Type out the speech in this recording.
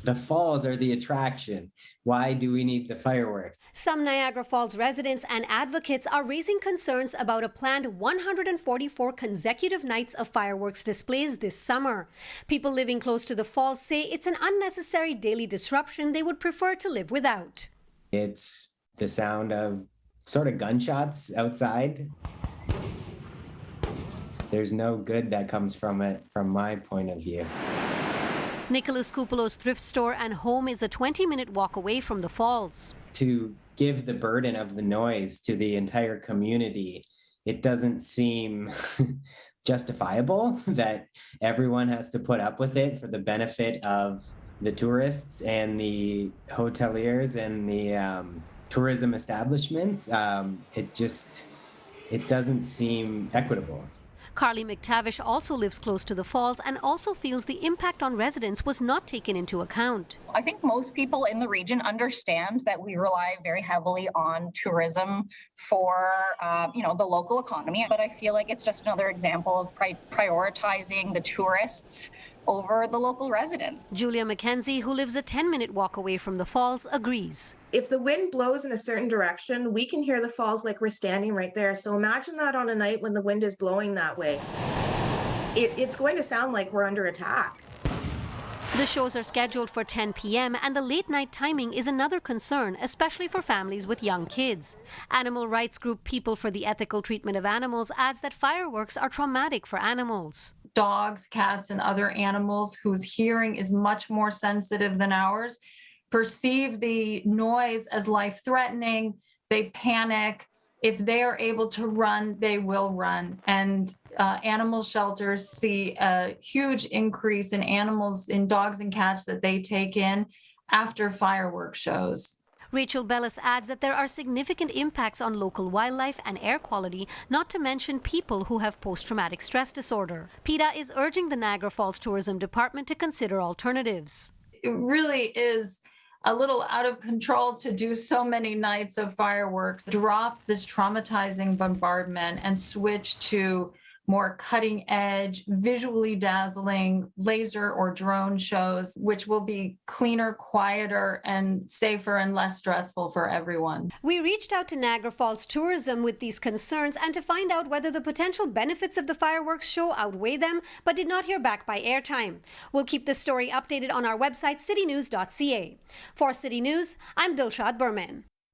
The falls are the attraction. Why do we need the fireworks? Some Niagara Falls residents and advocates are raising concerns about a planned 144 consecutive nights of fireworks displays this summer. People living close to the falls say it's an unnecessary daily disruption they would prefer to live without. It's the sound of sort of gunshots outside. There's no good that comes from it, from my point of view. Nicholas CUPOLO's thrift store and home is a 20-minute walk away from the falls. To give the burden of the noise to the entire community, it doesn't seem justifiable that everyone has to put up with it for the benefit of the tourists and the hoteliers and the tourism establishments. It doesn't seem equitable. CARLEE MCTAVISH also lives close to the falls and also feels the impact on residents was not taken into account. I think most people in the region understand that we rely very heavily on tourism for, the local economy. But I feel like it's just another example of prioritizing the tourists over the local residents. Julia MACKENZIE, who lives a 10-minute walk away from the falls, agrees. If the wind blows in a certain direction, we can hear the falls like we're standing right there. So imagine that on a night when the wind is blowing that way. It's going to sound like we're under attack. The shows are scheduled for 10 p.m. and the late night timing is another concern, especially for families with young kids. Animal rights group People for the Ethical Treatment of Animals adds that fireworks are traumatic for animals. Dogs, cats, and other animals whose hearing is much more sensitive than ours perceive the noise as life-threatening. They panic. If they are able to run, they will run. And animal shelters see a huge increase in dogs and cats that they take in after fireworks shows. Rachel Bellis adds that there are significant impacts on local wildlife and air quality, not to mention people who have post-traumatic stress disorder. PETA is urging the Niagara Falls Tourism Department to consider alternatives. It really is a little out of control to do so many nights of fireworks. Drop this traumatizing bombardment and switch to more cutting edge, visually dazzling laser or drone shows, which will be cleaner, quieter, and safer and less stressful for everyone. We reached out to Niagara Falls Tourism with these concerns and to find out whether the potential benefits of the fireworks show outweigh them, but did not hear back by airtime. We'll keep this story updated on our website, citynews.ca. For City News, I'm Dilshad Burman.